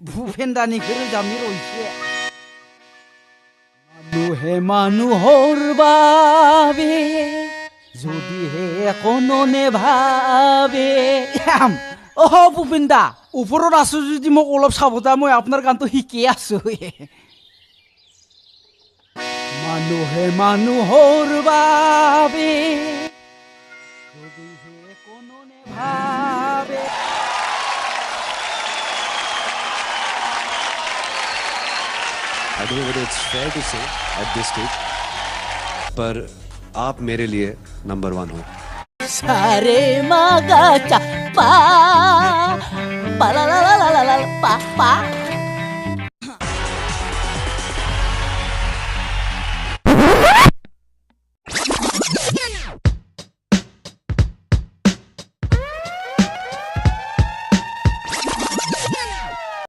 ভূপেনদানি रोजाबनि रइसे মানুহে মানুহৰ বাবে যদিহে কোনো নেভাবে ভূপেন দা ওপৰত আছো যদি মোক অলপ চাবতা মই আপোনাৰ গানটো শিকি আছো মানুহে মানুহৰ বাবে যদিহে কোনো নেভাবে I don't know whether it's fair to say at this stage, पर आप मेरे लिए नंबर 1 हो. सारे मागा चा पा पा ला ला ला ला ला पा पा